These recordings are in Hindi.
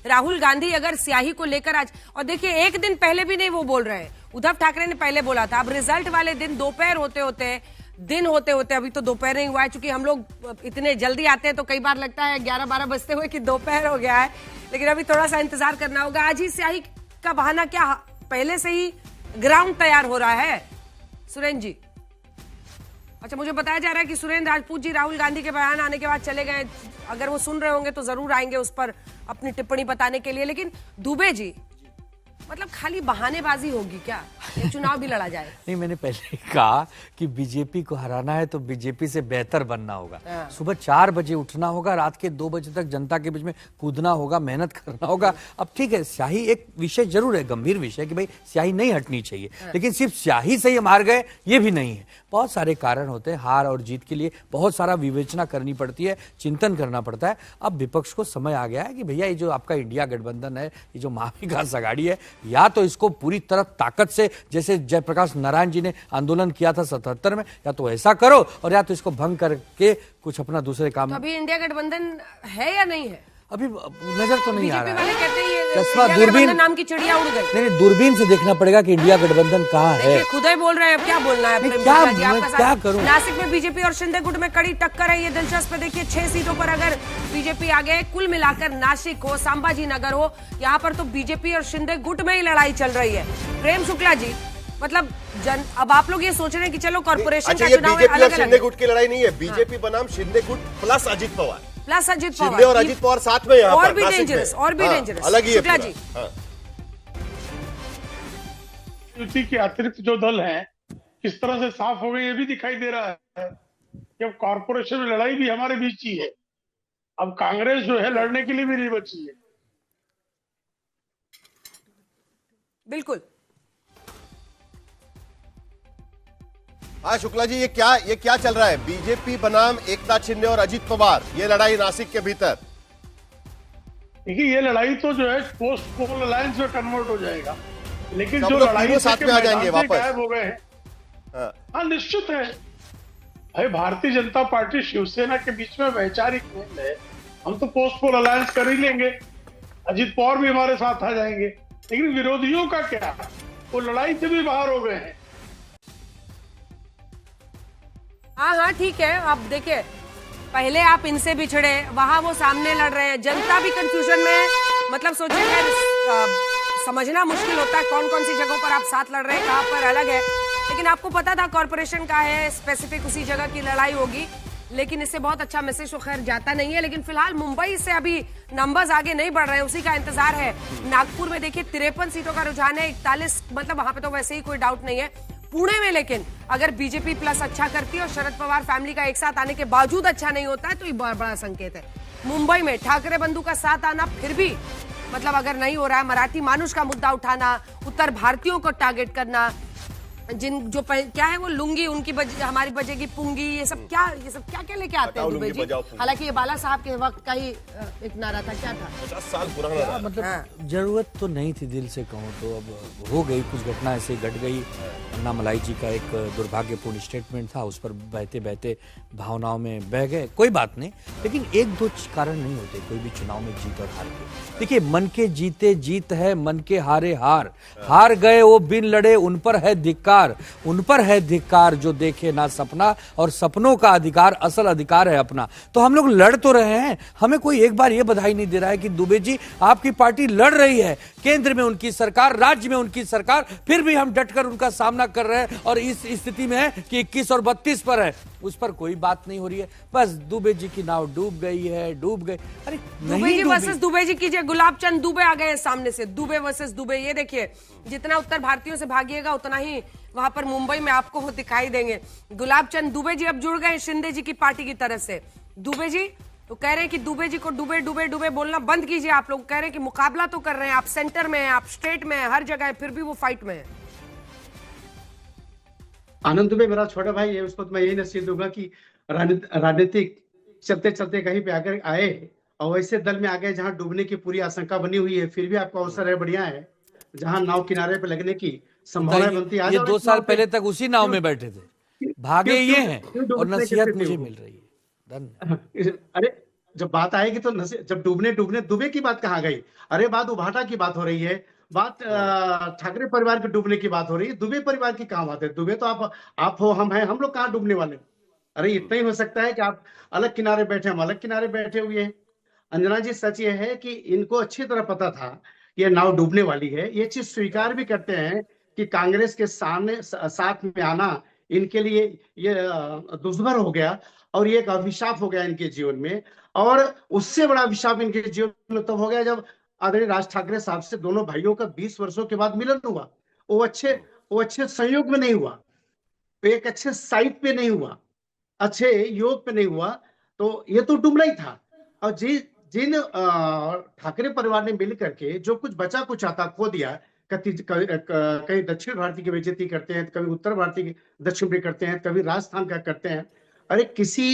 राहुल गांधी अगर स्याही को लेकर आज, और देखिए एक दिन पहले भी नहीं वो बोल रहे हैं, उद्धव ठाकरे ने पहले बोला था। अब रिजल्ट वाले दिन दोपहर होते होते, दिन होते होते, अभी तो दोपहर नहीं हुआ है, चूंकि हम लोग इतने जल्दी आते हैं तो कई बार लगता है 11-12 बजते हुए कि दोपहर हो गया है, लेकिन अभी थोड़ा सा इंतजार करना होगा। आज ही स्याही का बहाना क्या, पहले से ही ग्राउंड तैयार हो रहा है सुरेंद्र जी? अच्छा, मुझे बताया जा रहा है कि सुरेंद्र राजपूत जी राहुल गांधी के बयान आने के बाद चले गए। अगर वो सुन रहे होंगे तो जरूर आएंगे उस पर अपनी टिप्पणी बताने के लिए। लेकिन दुबे जी, मतलब खाली बहानेबाजी होगी क्या, ये चुनाव भी लड़ा जाए? नहीं, मैंने पहले कहा कि बीजेपी को हराना है तो बीजेपी से बेहतर बनना होगा। सुबह 4 बजे उठना होगा, रात के 2 बजे तक जनता के बीच में कूदना होगा, मेहनत करना होगा। अब ठीक है, स्याही एक विषय जरूर है, गंभीर विषय कि भाई स्याही नहीं हटनी चाहिए, लेकिन सिर्फ स्याही से ही हम हार गए ये भी नहीं है। बहुत सारे कारण होते हैं हार और जीत के लिए, बहुत सारा विवेचना करनी पड़ती है, चिंतन करना पड़ता है। अब विपक्ष को समय आ गया है कि भैया ये जो आपका इंडिया गठबंधन है, ये जो महाविकास आघाड़ी है, या तो इसको पूरी तरह ताकत से, जैसे जयप्रकाश नारायण जी ने आंदोलन किया था 77 में, या तो ऐसा करो, और या तो इसको भंग करके कुछ अपना दूसरे काम। तो अभी इंडिया गठबंधन है या नहीं है? अभी नजर तो नहीं आ रहा है। कहते हैं चश्मा दूरबीन नाम की चिड़िया उड़ गई। नहीं, दूरबीन से देखना पड़ेगा कि इंडिया गठबंधन कहाँ है। खुद ही बोल रहे हैं, अब क्या बोलना है? क्या करूं? नासिक में बीजेपी और शिंदे गुट में कड़ी टक्कर है, ये दिलचस्प है। देखिए 6 सीटों पर अगर बीजेपी आगे, कुल मिलाकर नासिक हो, संभाजी नगर हो, यहाँ पर तो बीजेपी और शिंदे गुट में ही लड़ाई चल रही है। प्रेम शुक्ला जी, मतलब अब आप लोग ये सोच रहे हैं कि चलो कॉर्पोरेशन का चुनाव है, अलग शिंदे गुट की लड़ाई नहीं है, बीजेपी बनाम शिंदे गुट प्लस अजित पवार, प्लस अजित पवार, शिंदे और अजित पवार साथ में यहाँ और भी डेंजरस, और भी डेंजरस। अलग ही है शुक्ला जी, युति के अतिरिक्त जो दल हैं किस तरह से साफ हो गए ये भी दिखाई दे रहा है कि अब कॉर्पोरेशन में लड़ाई भी हमारे बीच ही है। अब कांग्रेस जो है लड़ने के लिए भी नहीं बची है। बिल्कुल। हाँ शुक्ला जी, ये क्या चल रहा है? बीजेपी बनाम एकनाथ शिंदे और अजित पवार, ये लड़ाई नासिक के भीतर। देखिए ये लड़ाई तो जो है पोस्ट पोल अलायंस में कन्वर्ट हो जाएगा, लेकिन तो जो लड़ाई साथ में आ जाएंगे वापस, गायब हो गए हैं। हाँ निश्चित है भाई, भारतीय जनता पार्टी शिवसेना के बीच में वैचारिक मेल है, हम तो पोस्ट पोल अलायंस कर ही लेंगे, अजित पवार भी हमारे साथ आ जाएंगे। लेकिन विरोधियों का क्या, वो लड़ाई से भी बाहर हो गए हैं। हाँ ठीक है। अब देखिए, पहले आप इनसे बिछड़े, वहां वो सामने लड़ रहे हैं, जनता भी कंफ्यूजन में है। मतलब सोचिए, समझना मुश्किल होता है कौन कौन सी जगहों पर आप साथ लड़ रहे हैं, कहां पर अलग है। लेकिन आपको पता था कॉर्पोरेशन का है, स्पेसिफिक उसी जगह की लड़ाई होगी, लेकिन इससे बहुत अच्छा मैसेज तो खैर जाता नहीं है। लेकिन फिलहाल मुंबई से अभी नंबर्स आगे नहीं बढ़ रहे, उसी का इंतजार है। नागपुर में देखिए 53 सीटों का रुझान है, 41, मतलब वहां पे तो वैसे ही कोई डाउट नहीं है। पुणे में लेकिन अगर बीजेपी प्लस अच्छा करती है और शरद पवार फैमिली का एक साथ आने के बावजूद अच्छा नहीं होता है, तो ये बहुत बड़ा संकेत है। मुंबई में ठाकरे बंधु का साथ आना फिर भी, मतलब अगर नहीं हो रहा है, मराठी मानुष का मुद्दा उठाना, उत्तर भारतीयों को टारगेट करना, जिन जो क्या है वो लुंगी उनकी हमारी बजेगी पुंगी, ये सब क्या लेके आते हैं दुबे जी? हालांकि ये बाला साहब के वक्त का ही एक नारा था, क्या था, 50 साल पुराना। मतलब जरूरत तो नहीं थी, दिल से कहूँ तो अब हो गई, कुछ घटना ऐसे घट गई। अन्नामलाई जी का एक दुर्भाग्यपूर्ण स्टेटमेंट था, उस पर बहते बहते भावनाओं में बह गए, कोई बात नहीं। लेकिन 1-2 कारण नहीं होते कोई भी चुनाव में जीत और हार के। देखिए, मन के जीते जीत है, मन के हारे हार। हार गए वो बिन लड़े, उन पर है धिक्कार, उन पर है धिक्कार जो देखे ना सपना, और सपनों का अधिकार असल अधिकार है अपना। तो हम लोग लड़ तो रहे हैं, हमें कोई एक बार ये बधाई नहीं दे रहा है कि दुबे जी आपकी पार्टी लड़ रही है, केंद्र में उनकी सरकार, राज्य में उनकी सरकार, फिर भी हम डटकर उनका सामना कर रहे हैं। और इस स्थिति में है कि 21 और 32 पर है, उस पर कोई बात नहीं हो रही है। बस दुबे जी की नाव डूब गई है, डूब गई। अरे दुबे जी वर्सेस दुबे जी कीजिए, गुलाब चंद दुबे आ गए सामने से, दुबे वर्सेस दुबे। ये देखिए, जितना उत्तर भारतीयों से भागिएगा उतना ही वहां पर मुंबई में आपको वो दिखाई देंगे। गुलाब चंद दुबे जी अब जुड़ गए शिंदे जी की पार्टी की तरफ से। दुबे जी तो कह रहे हैं कि दुबे जी को डूबे डूबे डूबे बोलना बंद कीजिए। आप लोग कह रहे हैं कि मुकाबला तो कर रहे हैं, आप सेंटर में हैं, आप स्टेट में हैं, हर जगह है, फिर भी वो फाइट में है। आनंद दुबे मेरा छोटा भाई है, उसको तो मैं यही नसीहत दूंगा कि राजनीतिक चलते चलते कहीं पे आकर आए और वैसे दल में आ गए जहां डूबने की पूरी आशंका बनी हुई है, फिर भी आपका अवसर है, बढ़िया है, जहां नाव किनारे पे लगने की संभावना बनती है। ये 2 साल पहले तक उसी नाव में बैठे थे, भागे ये हैं और नसीहत मुझे मिल रही है। अरे जब बात आएगी तो जब दुबे की बात कहाँ गई? अरे बात उभाटा की बात हो रही है, बात ठाकरे परिवार के डूबने की बात हो रही है। दुबे परिवार की कहाँ बात है? दुबे तो आप हो, हम हैं, हम लोग कहाँ डूबने वाले? अरे इतना ही हो सकता है कि आप अलग किनारे बैठे, हम अलग किनारे बैठे हुए हैं। अंजना जी, सच ये है कि इनको अच्छी तरह पता था ये नाव डूबने वाली है। ये चीज स्वीकार भी करते हैं कि कांग्रेस के सामने साथ में आना इनके लिए ये दुश्मन हो गया और ये एक अभिशाप हो गया इनके जीवन में। और उससे बड़ा अभिशाप इनके जीवन में तब हो गया जब आदरणीय राज ठाकरे साहब से दोनों भाइयों का 20 वर्षों के बाद मिलन हुआ। वो अच्छे संयोग में नहीं हुआ, वो एक अच्छे साइट पे नहीं हुआ, अच्छे योग पे नहीं हुआ, तो ये तो डूबना ही था। और जिन ठाकरे परिवार ने मिल करके जो कुछ बचा कुछ आता खो दिया, कहीं दक्षिण भारतीय की बेइज्जती करते हैं, कभी उत्तर भारतीय की दक्षिण में करते हैं, कभी राजस्थान का करते हैं। अरे किसी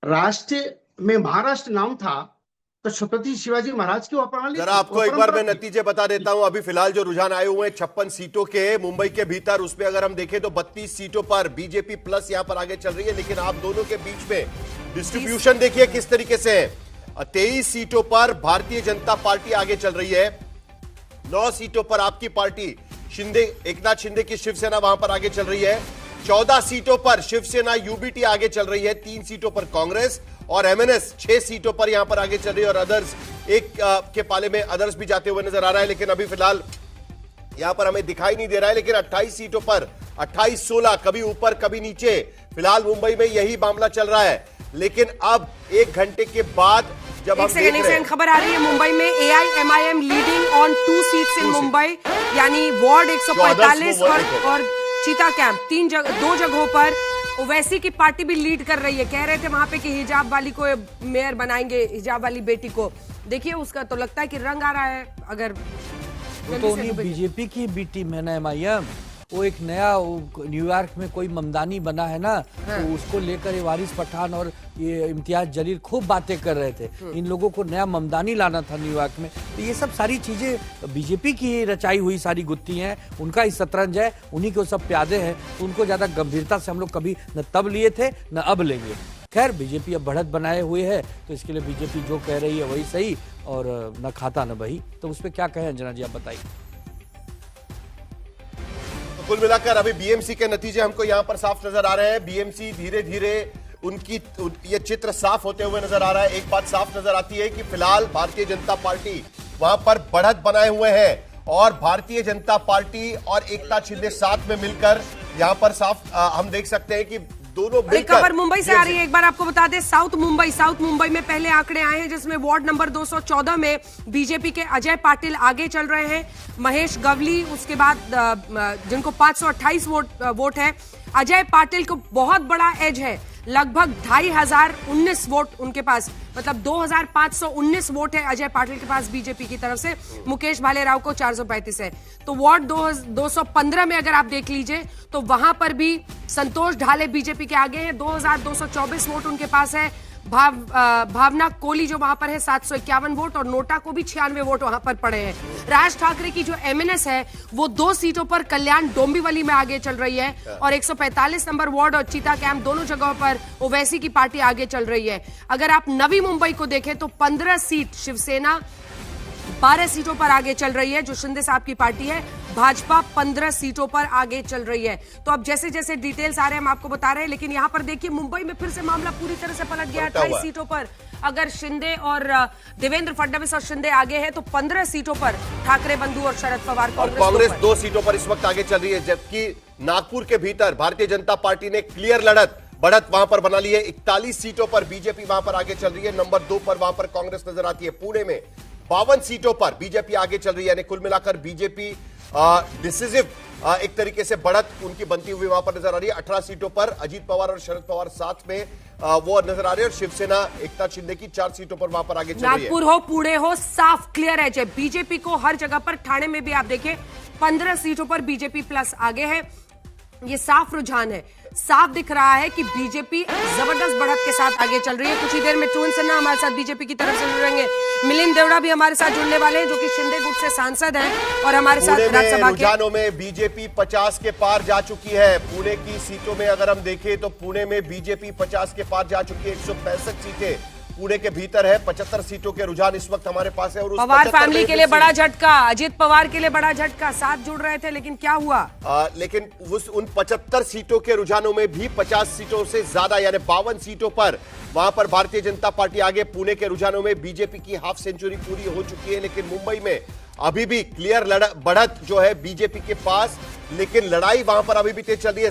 राष्ट्र में महाराष्ट्र नाम था तो छत्रपति शिवाजी महाराज की वो प्रणाली। जरा आपको एक बार मैं नतीजे बता देता हूं। अभी फिलहाल जो रुझान आए हुए हैं 56 सीटों के मुंबई के भीतर, उसमें अगर हम देखें तो 32 सीटों पर बीजेपी प्लस यहां पर आगे चल रही है। लेकिन आप दोनों के बीच में डिस्ट्रीब्यूशन देखिए किस तरीके से है। 23 सीटों पर भारतीय जनता पार्टी आगे चल रही है, 9 सीटों पर आपकी पार्टी शिंदे, एकनाथ शिंदे की शिवसेना वहां पर आगे चल रही है। 14 सीटों पर शिवसेना यूबीटी आगे चल रही है, 3 सीटों पर कांग्रेस और एमएनएस 6 सीटों पर यहां पर आगे चल रही है। और अदर्स एक के पाले में अदर्स भी जाते हुए नजर आ रहा है, लेकिन अभी फिलहाल यहां पर हमें दिखाई नहीं दे रहा है। लेकिन 28 सीटों पर 28-16, कभी ऊपर कभी नीचे, फिलहाल मुंबई में यही मामला चल रहा है। लेकिन अब 1 घंटे के बाद जब हम देख रहे हैं, खबर आ रही है मुंबई में AIMIM leading on 2 seats in Mumbai, यानी वार्ड 145 और चीता कैंप 2 जगहों पर ओवैसी की पार्टी भी लीड कर रही है। कह रहे थे वहां पे कि हिजाब वाली को मेयर बनाएंगे, हिजाब वाली बेटी को। देखिए उसका तो लगता है कि रंग आ रहा है। अगर तो बीजेपी की बी टीम है ना MIM, वो एक नया न्यूयॉर्क में कोई ममदानी बना है ना, तो उसको लेकर ये वारिस पठान और ये इम्तियाज जलील खूब बातें कर रहे थे। इन लोगों को नया ममदानी लाना था न्यूयॉर्क में। तो ये सब सारी चीजें बीजेपी की रचाई हुई सारी गुत्थी हैं, उनका ही शतरंज है, उन्हीं के सब प्यादे हैं। तो उनको ज्यादा गंभीरता से हम लोग कभी न तब लिए थे न अब लेंगे। खैर बीजेपी अब बढ़त बनाए हुए है, तो इसके लिए बीजेपी जो कह रही है वही सही, और न खाता न बही। तो उस पर क्या कहें अंजना जी, आप बताइए। कुल मिलाकर अभी बीएमसी के नतीजे हमको यहां पर साफ नजर आ रहे हैं। बीएमसी धीरे धीरे उनकी ये चित्र साफ होते हुए नजर आ रहा है। एक बात साफ नजर आती है कि फिलहाल भारतीय जनता पार्टी वहां पर बढ़त बनाए हुए है, और भारतीय जनता पार्टी और एकनाथ शिंदे साथ में मिलकर यहां पर साफ हम देख सकते हैं कि दोनों मिलकर। खबर मुंबई से आ रही है, एक बार आपको बता दें। साउथ मुंबई में पहले आंकड़े आए हैं, जिसमें वार्ड नंबर 214 में बीजेपी के अजय पाटिल आगे चल रहे हैं, महेश गवली उसके बाद जिनको 528 वोट है। अजय पाटिल को बहुत बड़ा एज है, लगभग 2519 वोट उनके पास, मतलब 2519 वोट है अजय पाटिल के पास बीजेपी की तरफ से। मुकेश भालेराव को 435 है। तो वार्ड 215 में अगर आप देख लीजिए तो वहां पर भी संतोष ढाले बीजेपी के आगे हैं, 2224 वोट उनके पास है। भावना कोहली जो वहां पर है 751 वोट, और नोटा को भी 96 वोट वहां पर पड़े हैं। राज ठाकरे की जो एमएनएस है वो 2 सीटों पर कल्याण डोंबिवली में आगे चल रही है, और 145 नंबर वार्ड और चीता कैंप दोनों जगहों पर ओवैसी की पार्टी आगे चल रही है। अगर आप नवी मुंबई को देखें तो 15 सीट शिवसेना, 12 सीटों पर आगे चल रही है जो शिंदे साहब की पार्टी है। भाजपा 15 सीटों पर आगे चल रही है। तो अब जैसे जैसे डिटेल्स आ रहे हैं हम आपको बता रहे हैं, लेकिन यहां पर देखिए मुंबई में फिर से मामला पूरी तरह से पलट गया। 28 सीटों पर अगर शिंदे और देवेंद्र फडणवीस और शिंदे आगे हैं, तो 15 सीटों पर ठाकरे बंधु और शरद पवार कांग्रेस 2 सीटों पर इस वक्त आगे चल रही है। जबकि नागपुर के भीतर भारतीय जनता पार्टी ने क्लियर बढ़त वहां पर बना ली है। 41 सीटों पर बीजेपी वहां पर आगे चल रही है, नंबर 2 पर वहां पर कांग्रेस नजर आती है। पुणे में 52 सीटों पर बीजेपी आगे चल रही है, यानी कुल मिलाकर बीजेपी डिसिसिव एक तरीके से बढ़त उनकी बनती हुई वहां पर नजर आ रही है। 18 सीटों पर अजीत पवार और शरद पवार साथ में वो नजर आ रहे हैं, और शिवसेना एकनाथ शिंदे की 4 सीटों पर वहां पर आगे चल रही है। नागपुर हो, पुणे हो, साफ क्लियर है बीजेपी को हर जगह पर। ठाणे में भी आप देखें 15 सीटों पर बीजेपी प्लस आगे है। ये साफ रुझान है, साफ दिख रहा है कि बीजेपी जबरदस्त बढ़त के साथ आगे चल रही है। कुछ ही देर में टून सिन्हा हमारे साथ बीजेपी की तरफ से जुड़ेंगे, मिलिंद देवड़ा भी हमारे साथ जुड़ने वाले हैं जो कि शिंदे गुट से सांसद हैं, और हमारे साथ राज्यसभा के। रुझानों में बीजेपी 50 के पार जा चुकी है। पुणे की सीटों में अगर हम देखें तो पुणे में बीजेपी 50 के पार जा चुकी है, 165 सीटें पुणे के भीतर है। 75 सीटों के रुझान इस वक्त हमारे पास है और उस पवार 75 फैमिली में के लिए भी बड़ा झटका, अजित पवार के लिए बड़ा झटका, साथ जुड़ रहे थे लेकिन क्या हुआ? लेकिन उन 75 सीटों के रुझानों में भी 50 सीटों से ज्यादा यानी 52 सीटों पर वहां पर भारतीय जनता पार्टी आगे। पुणे के रुझानों में बीजेपी की हाफ सेंचुरी पूरी हो चुकी है, लेकिन मुंबई में अभी भी क्लियर बढ़त जो है बीजेपी के पास, लेकिन लड़ाई वहां पर अभी भी तेज चल रही है।